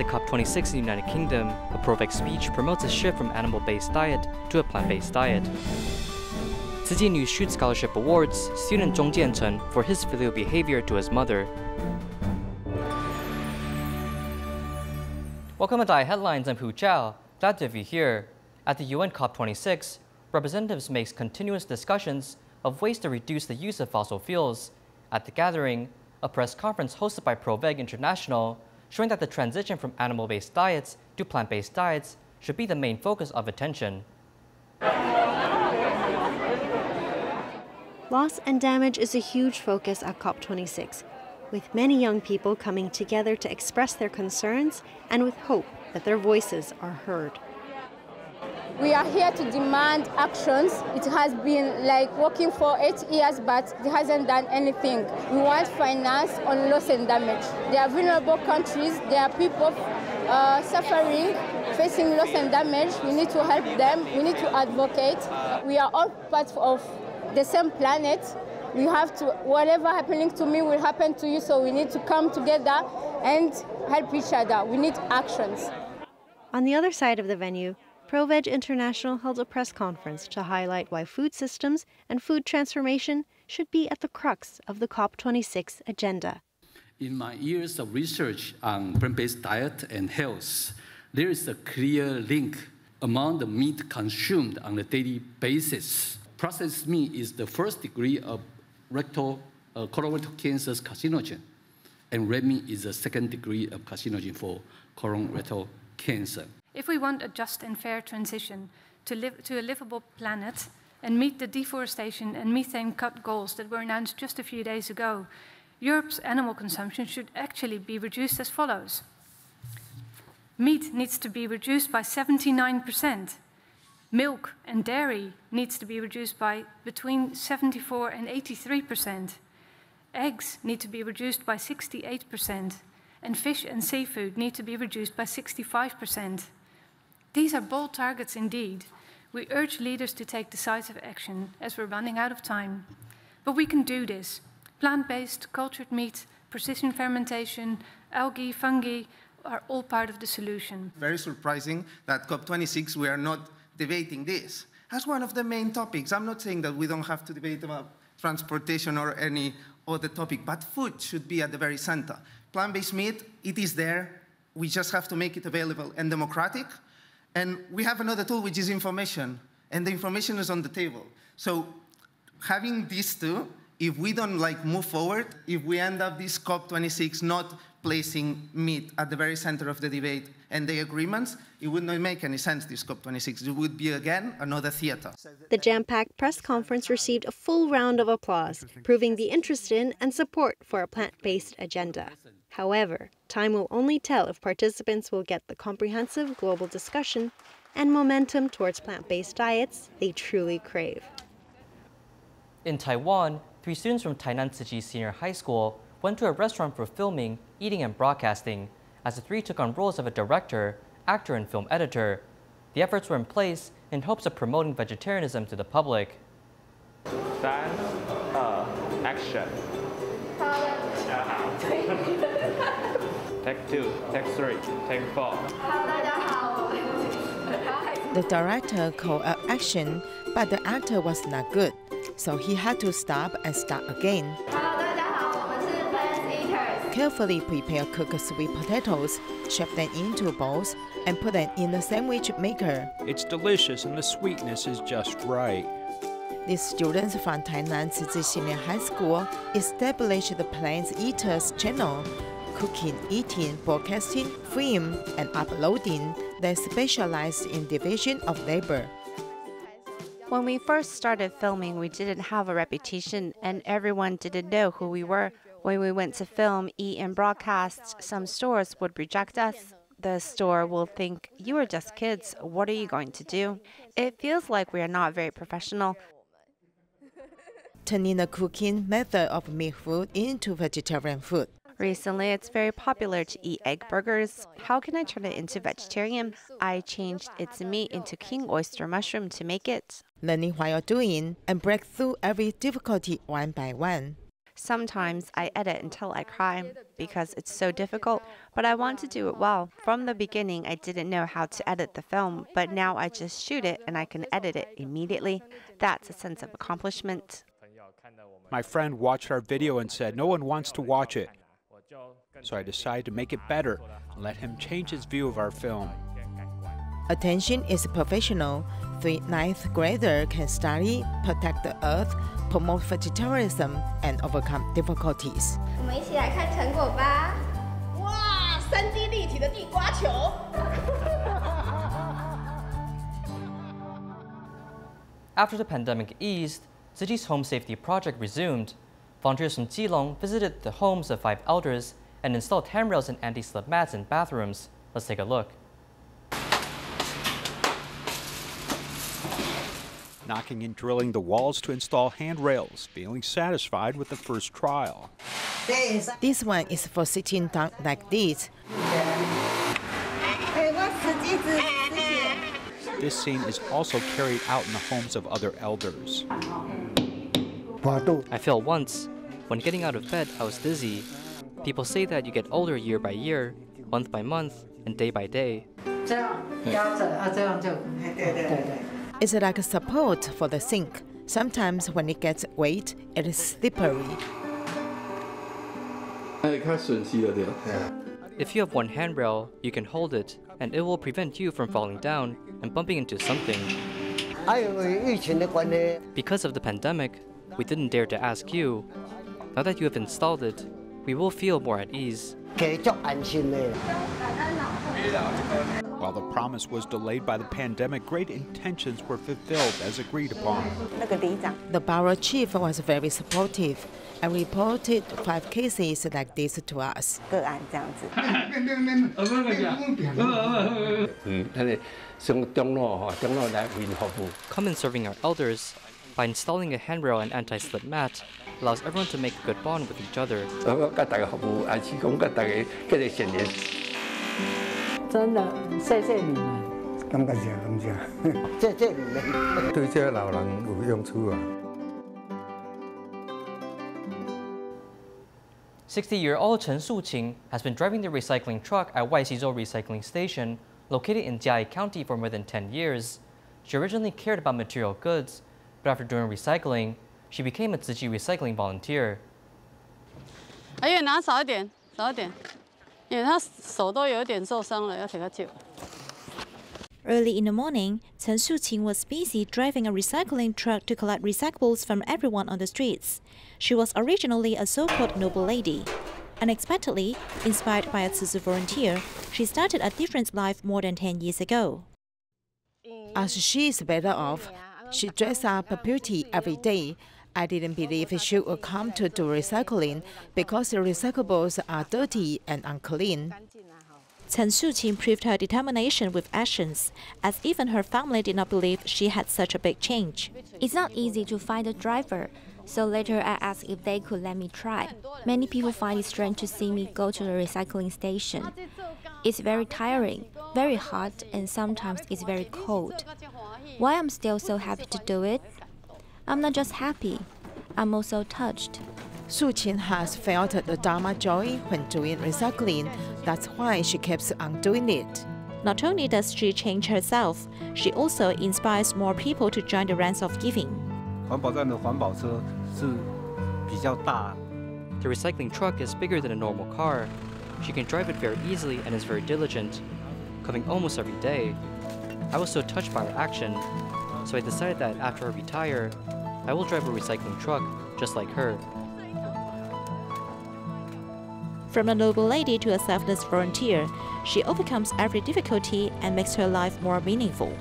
the COP26 in the United Kingdom, a ProVeg speech promotes a shift from animal-based diet to a plant-based diet. Tzu News Shoot Scholarship awards student Zhong Jiangcheng for his filial behavior to his mother. Welcome to DaAi Headlines, I'm Hu Chiao. Glad to have you here. At the UN COP26, representatives make continuous discussions of ways to reduce the use of fossil fuels. At the gathering, a press conference hosted by ProVeg International showing that the transition from animal-based diets to plant-based diets should be the main focus of attention. Loss and damage is a huge focus at COP26, with many young people coming together to express their concerns and with hope that their voices are heard. We are here to demand actions. It has been like working for 8 years, but it hasn't done anything. We want finance on loss and damage. There are vulnerable countries, there are people suffering, facing loss and damage. We need to help them, we need to advocate. We are all part of the same planet. We have to, whatever happening to me will happen to you, so we need to come together and help each other. We need actions. On the other side of the venue, ProVeg International held a press conference to highlight why food systems and food transformation should be at the crux of the COP26 agenda. In my years of research on plant-based diet and health, there is a clear link among the meat consumed on a daily basis. Processed meat is the first degree of colorectal cancer's carcinogen, and red meat is the second degree of carcinogen for colorectal cancer. If we want a just and fair transition to a livable planet and meet the deforestation and methane cut goals that were announced just a few days ago, Europe's animal consumption should actually be reduced as follows. Meat needs to be reduced by 79%. Milk and dairy needs to be reduced by between 74 and 83%. Eggs need to be reduced by 68%. And fish and seafood need to be reduced by 65%. These are bold targets indeed. We urge leaders to take decisive action as we're running out of time. But we can do this. Plant-based, cultured meat, precision fermentation, algae, fungi are all part of the solution. Very surprising that COP26 we are not debating this as one of the main topics. I'm not saying that we don't have to debate about transportation or any other topic, but food should be at the very center. Plant-based meat, it is there. We just have to make it available and democratic. And we have another tool, which is information. And the information is on the table. So having these two, if we don't move forward, if we end up this COP26 not placing meat at the very center of the debate and the agreements, it would not make any sense, this COP26. It would be, again, another theater. The jam-packed press conference received a full round of applause, proving the interest in and support for a plant-based agenda. However, time will only tell if participants will get the comprehensive global discussion and momentum towards plant-based diets they truly crave. In Taiwan, 3 students from Tainan Senior High School went to a restaurant for filming, eating, and broadcasting, as the 3 took on roles of a director, actor, and film editor. The efforts were in place in hopes of promoting vegetarianism to the public. 3, 2, action. Take 2, take 3, take 4. The director called action, but the actor was not good, so he had to stop and start again. Carefully prepare cooked sweet potatoes, shape them into balls, and put them in the sandwich maker. It's delicious and the sweetness is just right. These students from Tainan Senior High School established the Plants Eaters channel, cooking, eating, broadcasting, film, and uploading. They specialized in division of labor. When we first started filming, we didn't have a reputation, and everyone didn't know who we were. When we went to film, eat, and broadcast, some stores would reject us. The store will think, you are just kids, what are you going to do? It feels like we are not very professional. Turning the cooking method of meat food into vegetarian food. Recently, it's very popular to eat egg burgers. How can I turn it into vegetarian? I changed its meat into king oyster mushroom to make it. Learning while doing and break through every difficulty one by one. Sometimes I edit until I cry because it's so difficult, but I want to do it well. From the beginning, I didn't know how to edit the film, but now I just shoot it and I can edit it immediately. That's a sense of accomplishment. My friend watched our video and said no one wants to watch it. So I decided to make it better and let him change his view of our film. Attention is professional. 3 ninth graders can study, protect the earth, promote vegetarianism, and overcome difficulties. 我们一起来看成果吧！哇，3D 立体的地瓜球。After the pandemic eased, Ziji's home safety project resumed. Volunteers from Jilong visited the homes of 5 elders and installed handrails and anti-slip mats in bathrooms. Let's take a look. Knocking and drilling the walls to install handrails, feeling satisfied with the first trial. This one is for sitting down like this. This scene is also carried out in the homes of other elders. I fell once. When getting out of bed, I was dizzy. People say that you get older year by year, month by month, and day by day. It's like a support for the sink. Sometimes when it gets wet, it is slippery. If you have one handrail, you can hold it, and it will prevent you from falling down and bumping into something. Because of the pandemic, we didn't dare to ask you. Now that you have installed it, we will feel more at ease. While the promise was delayed by the pandemic, great intentions were fulfilled as agreed upon. The borough chief was very supportive and reported 5 cases like this to us. Common serving our elders by installing a handrail and anti-slip mat allows everyone to make a good bond with each other. 真的，谢谢你们。感謝，謝謝你們。對這老人有用處啊。60-year-old Chen Suqing has been driving the recycling truck at Waixizhou Recycling Station, located in DaAi County, for more than 10 years. She originally cared about material goods, but after doing recycling, she became a Ziji recycling volunteer. 哎呀，拿少一点，少一点。 Early in the morning, Chen Suqing was busy driving a recycling truck to collect recyclables from everyone on the streets. She was originally a so-called noble lady. Unexpectedly, inspired by a Zizi volunteer, she started a different life more than 10 years ago. As she is better off, she dresses up pretty every day. I didn't believe she would come to do recycling because the recyclables are dirty and unclean. Chen Suqing proved her determination with actions, as even her family did not believe she had such a big change. It's not easy to find a driver, so later I asked if they could let me try. Many people find it strange to see me go to the recycling station. It's very tiring, very hot, and sometimes it's very cold. Why I'm still so happy to do it? I'm not just happy, I'm also touched. Suqing has felt the Dharma joy when doing recycling. That's why she keeps on doing it. Not only does she change herself, she also inspires more people to join the ranks of giving. The recycling truck is bigger than a normal car. She can drive it very easily and is very diligent, coming almost every day. I was so touched by her action, so I decided that after I retire, I will drive a recycling truck just like her. From a noble lady to a selfless volunteer, she overcomes every difficulty and makes her life more meaningful.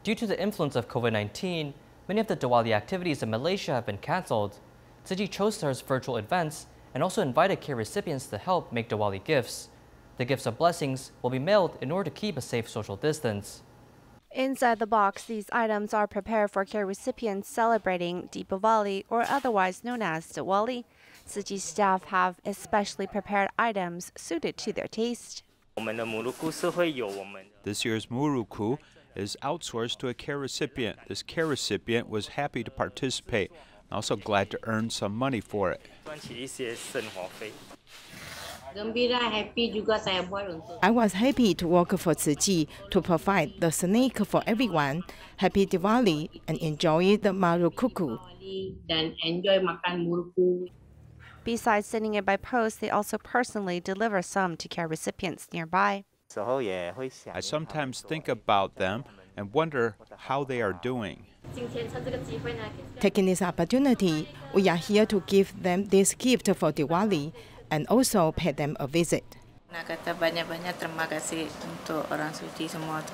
Due to the influence of COVID-19, many of the Diwali activities in Malaysia have been cancelled. Ziji chose to host virtual events and also invited care recipients to help make Diwali gifts. The gifts of blessings will be mailed in order to keep a safe social distance. Inside the box, these items are prepared for care recipients celebrating Diwali, or otherwise known as Diwali. Ziji staff have especially prepared items suited to their taste. This year's Muruku is outsourced to a care recipient. This care recipient was happy to participate. Also glad to earn some money for it. I was happy to work for Tzu Ji to provide the snake for everyone. Happy Diwali and enjoy the marukuku. Besides sending it by post, they also personally deliver some to care recipients nearby. I sometimes think about them and wonder how they are doing. Taking this opportunity, we are here to give them this gift for Diwali and also pay them a visit. Banyak-banyak terima kasih untuk orang suci semua tu.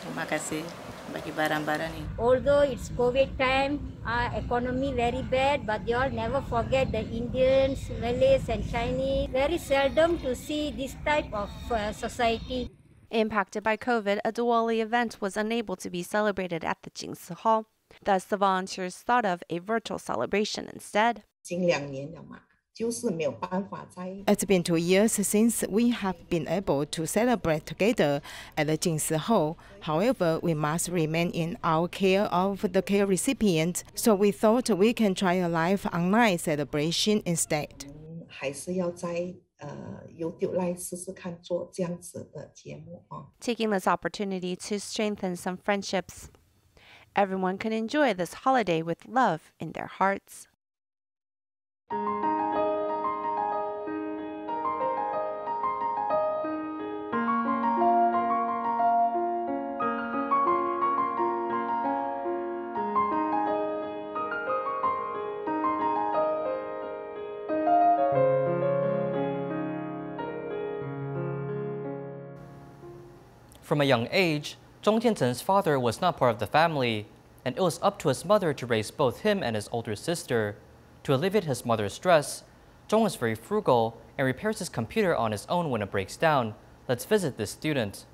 Terima kasih bagi barang-barang ini. Although it's COVID time, our economy very bad, but they all never forget the Indians, Malays and Chinese. Very seldom to see this type of society. Impacted by COVID, a Diwali event was unable to be celebrated at the Jingsi Hall. Thus, the volunteers thought of a virtual celebration instead. It's been 2 years since we have been able to celebrate together at the Jingsi Hall. However, we must remain in our care of the care recipient, so we thought we can try a live online celebration instead. Taking this opportunity to strengthen some friendships. Everyone can enjoy this holiday with love in their hearts. From a young age, Zhong Jiangcheng's father was not part of the family, and it was up to his mother to raise both him and his older sister. To alleviate his mother's stress, Zhong is very frugal and repairs his computer on his own when it breaks down. Let's visit this student.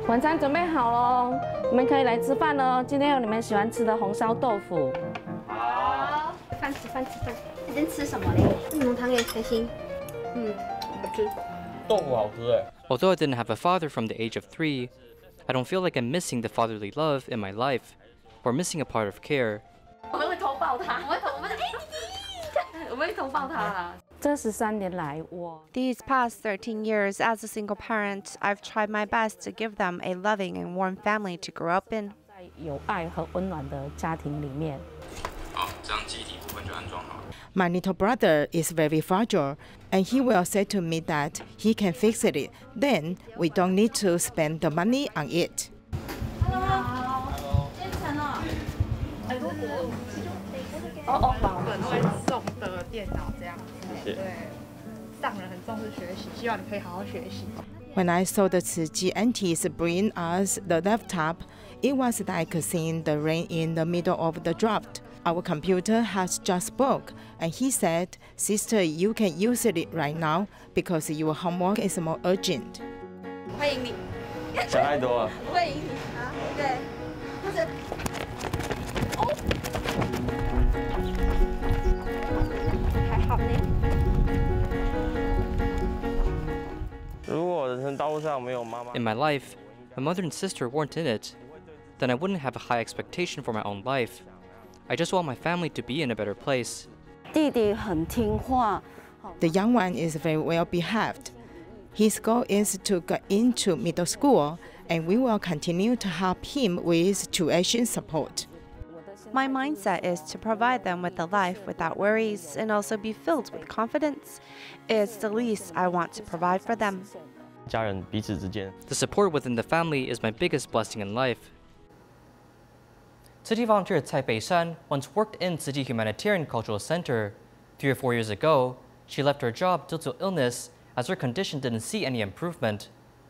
晚餐准备好喽，你们可以来吃饭喽。今天有你们喜欢吃的红烧豆腐。好，饭。你今天吃什么嘞？浓汤也开心。好吃。豆腐好吃哎。 Although I didn't have a father from the age of 3, I don't feel like I'm missing the fatherly love in my life, or missing a part of care. 我们会偷抱他，我们会偷抱他。这13年来，我 These past 13 years, as a single parent, I've tried my best to give them a loving and warm family to grow up in. 在有爱和温暖的家庭里面。好，这样机体部分就安装好了。 My little brother is very fragile, and he will say to me that he can fix it. Then we don't need to spend the money on it. Hello， 建成哦。保本会送的电脑这样子，对，上人很重视学习，希望你可以好好学习。 When I saw the Tzu Ji aunties bring us the laptop, it was like seeing the rain in the middle of the drought. Our computer has just broke, and he said, "Sister, you can use it right now because your homework is more urgent." 欢迎你。想太多了。欢迎你啊，对，就是。还好呢。如果人生道路上没有妈妈。 In my life, my mother and sister weren't in it. Then I wouldn't have a high expectation for my own life. I just want my family to be in a better place. 弟弟很听话。 The young one is very well behaved. His goal is to get into middle school, and we will continue to help him with tuition support. My mindset is to provide them with a life without worries and also be filled with confidence. It's the least I want to provide for them. 家人彼此之间。 The support within the family is my biggest blessing in life. Tzu Ji volunteer Cai Beishan once worked in Tzu Ji Humanitarian Cultural Center. 3 or 4 years ago, she left her job due to illness as her condition didn't see any improvement.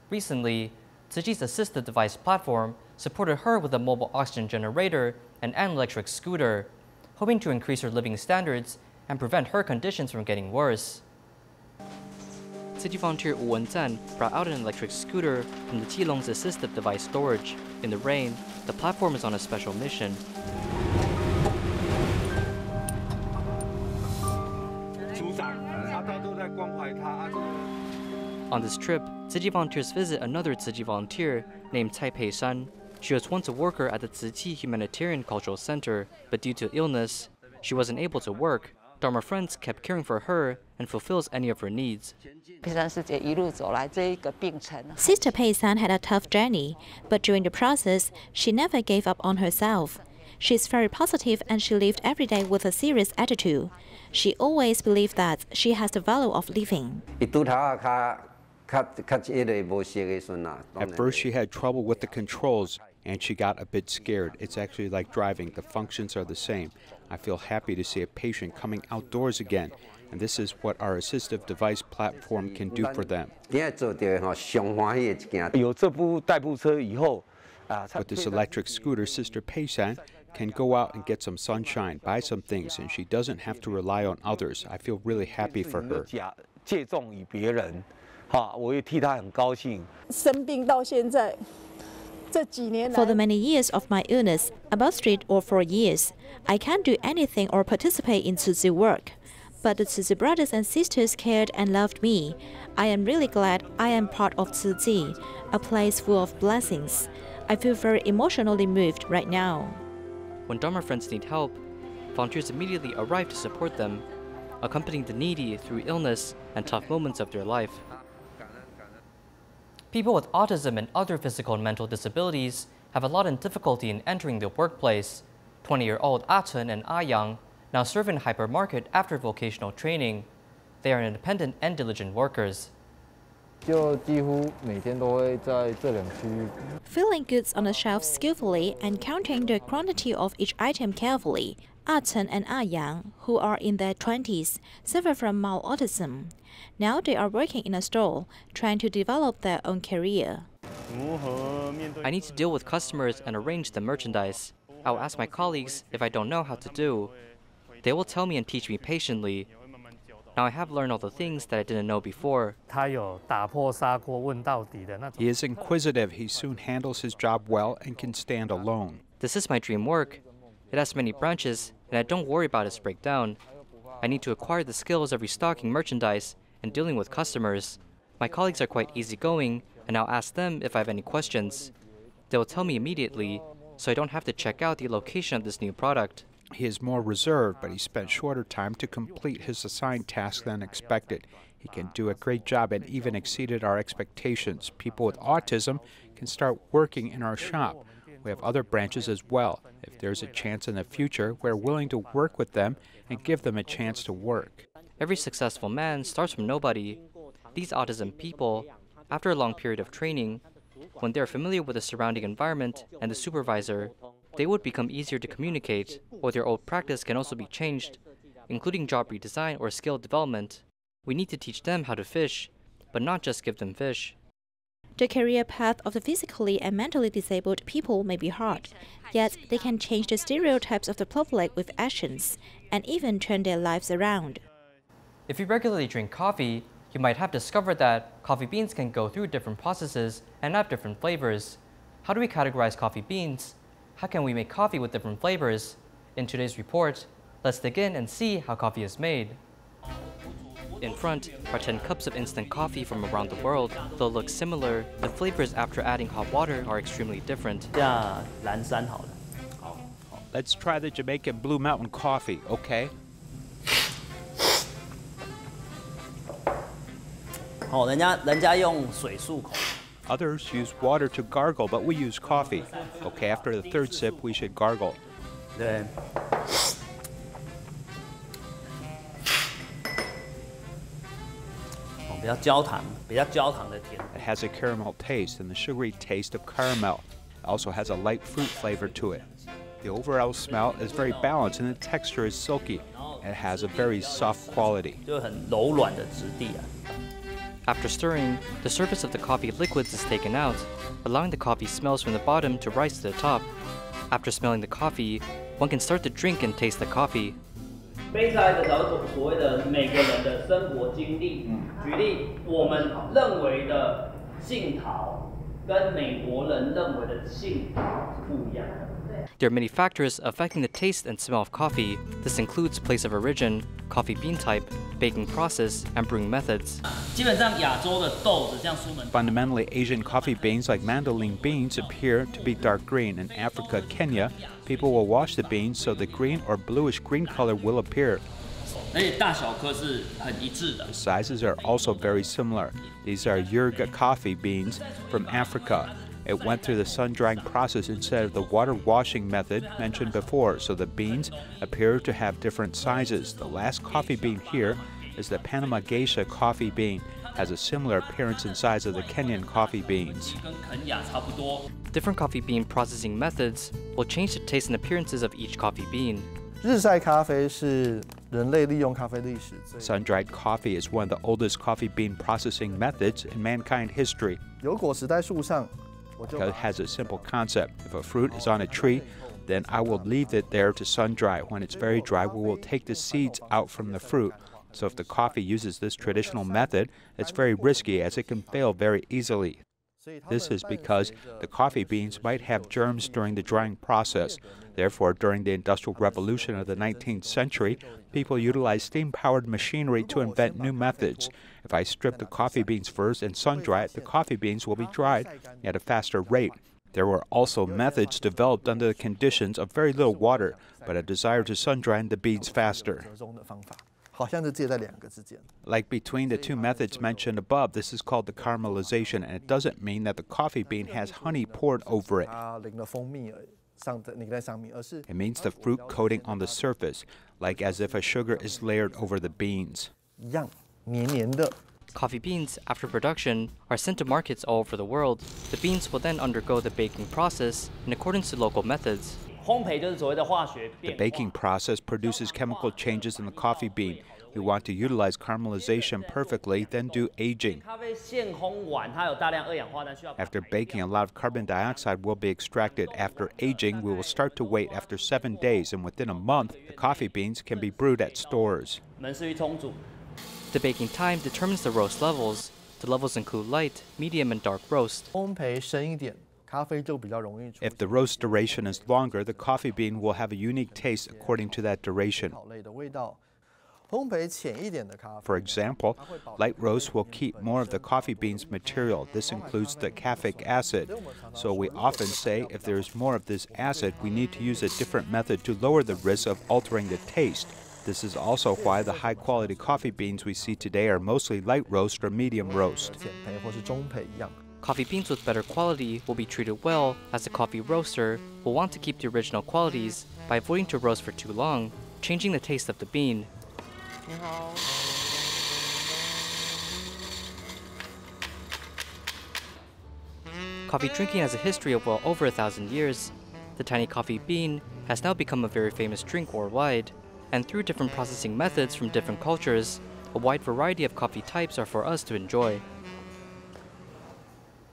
Recently, Tzu Ji's Assistive Device platform supported her with a mobile oxygen generator and an electric scooter, hoping to increase her living standards and prevent her conditions from getting worse. Tzu Ji volunteer Wu Wenzan brought out an electric scooter from the Qilong's Assistive Device storage. In the rain, the platform is on a special mission. On this trip, Tzu Chi volunteers visit another Tzu Chi volunteer named Cai Pei Shan. She was once a worker at the Tzu Chi Humanitarian Cultural Center, but due to illness, she wasn't able to work. Dharma friends kept caring for her and fulfills any of her needs. Sister Pei San had a tough journey, but during the process, she never gave up on herself. She's very positive and she lived every day with a serious attitude. She always believed that she has the value of living. At first, she had trouble with the controls, and she got a bit scared. It's actually like driving. The functions are the same. I feel happy to see a patient coming outdoors again, and this is what our assistive device platform can do for them. With this electric scooter, Sister Pei San can go out and get some sunshine, buy some things, and she doesn't have to rely on others. I feel really happy for her. For the many years of my illness, about 3 or 4 years, I can't do anything or participate in Tzu Chi work. But the Tzu Chi brothers and sisters cared and loved me. I am really glad I am part of Tzu Chi, a place full of blessings. I feel very emotionally moved right now. When Dharma friends need help, volunteers immediately arrive to support them, accompanying the needy through illness and tough moments of their life. People with autism and other physical and mental disabilities have a lot of difficulty in entering the workplace. 20-year-old Ah Chen and Ah Yang now serve in a hypermarket after vocational training. They are independent and diligent workers. Filling goods on the shelf skillfully and counting the quantity of each item carefully, Ah Chen and Ah Yang, who are in their 20s, suffer from mild autism. Now they are working in a store, trying to develop their own career. I need to deal with customers and arrange the merchandise. I'll ask my colleagues if I don't know how to do. They will tell me and teach me patiently. Now I have learned all the things that I didn't know before. He is inquisitive. He soon handles his job well and can stand alone. This is my dream work. It has many branches, and I don't worry about its breakdown. I need to acquire the skills of restocking merchandise and dealing with customers. My colleagues are quite easygoing, and I'll ask them if I have any questions. They will tell me immediately, so I don't have to check out the location of this new product. He is more reserved, but he spent shorter time to complete his assigned task than expected. He can do a great job and even exceeded our expectations. People with autism can start working in our shop. We have other branches as well. If there's a chance in the future, we're willing to work with them and give them a chance to work. Every successful man starts from nobody. These autism people, after a long period of training, when they're familiar with the surrounding environment and the supervisor, they would become easier to communicate, or their old practice can also be changed, including job redesign or skill development. We need to teach them how to fish, but not just give them fish. The career path of the physically and mentally disabled people may be hard, yet they can change the stereotypes of the public with actions, and even turn their lives around. If you regularly drink coffee, you might have discovered that coffee beans can go through different processes and have different flavors. How do we categorize coffee beans? How can we make coffee with different flavors? In today's report, let's dig in and see how coffee is made. In front are 10 cups of instant coffee from around the world. Though look similar, the flavors after adding hot water are extremely different. Let's try the Jamaican Blue Mountain coffee, okay? Others use water to gargle, but we use coffee. Okay, after the third sip, we should gargle. It has a caramel taste and the sugary taste of caramel. It also has a light fruit flavor to it. The overall smell is very balanced and the texture is silky. And it has a very soft quality. After stirring, the surface of the coffee liquids is taken out, allowing the coffee smells from the bottom to rise to the top. After smelling the coffee, one can start to drink and taste the coffee. 杯子来的所谓的每个人的生活经历，举例我们认为的杏桃跟美国人认为的杏桃是不一样的。对。There are many factors affecting the taste and smell of coffee. This includes place of origin, coffee bean type, baking process, and brewing methods. Fundamentally, Asian coffee beans like mandolin beans appear to be dark green. In Africa, Kenya, people will wash the beans so the green or bluish green color will appear. The sizes are also very similar. These are Yurga coffee beans from Africa. It went through the sun-drying process instead of the water washing method mentioned before, so the beans appear to have different sizes. The last coffee bean here is the Panama Geisha coffee bean. Has a similar appearance and size of the Kenyan coffee beans. Different coffee bean processing methods will change the taste and appearances of each coffee bean. Sun-dried coffee is one of the oldest coffee bean processing methods in mankind history. It has a simple concept. If a fruit is on a tree, then I will leave it there to sun-dry. When it's very dry, we will take the seeds out from the fruit. So if the coffee uses this traditional method, it's very risky as it can fail very easily. This is because the coffee beans might have germs during the drying process. Therefore, during the Industrial Revolution of the 19th century, people utilized steam-powered machinery to invent new methods. If I strip the coffee beans first and sun-dry it, the coffee beans will be dried at a faster rate. There were also methods developed under the conditions of very little water, but a desire to sun-dry the beans faster. Like between the two methods mentioned above, this is called the caramelization, and it doesn't mean that the coffee bean has honey poured over it. It means the fruit coating on the surface, like as if a sugar is layered over the beans. Coffee beans, after production, are sent to markets all over the world. The beans will then undergo the baking process in accordance to local methods. The baking process produces chemical changes in the coffee bean. We want to utilize caramelization perfectly, then do aging. After baking, a lot of carbon dioxide will be extracted. After aging, we will start to wait after 7 days, and within a month, the coffee beans can be brewed at stores. The baking time determines the roast levels. The levels include light, medium, and dark roast. If the roast duration is longer, the coffee bean will have a unique taste according to that duration. For example, light roast will keep more of the coffee bean's material. This includes the caffeic acid. So we often say if there is more of this acid, we need to use a different method to lower the risk of altering the taste. This is also why the high-quality coffee beans we see today are mostly light roast or medium roast. Coffee beans with better quality will be treated well, as the coffee roaster will want to keep the original qualities by avoiding to roast for too long, changing the taste of the bean. Coffee drinking has a history of well over 1,000 years. The tiny coffee bean has now become a very famous drink worldwide, and through different processing methods from different cultures, a wide variety of coffee types are for us to enjoy.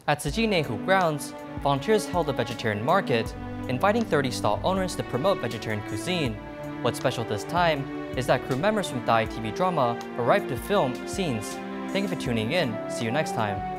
At Hu grounds, volunteers held a vegetarian market, inviting 30 stall owners to promote vegetarian cuisine. What's special this time is that crew members from DaAi TV drama arrived to film scenes. Thank you for tuning in. See you next time.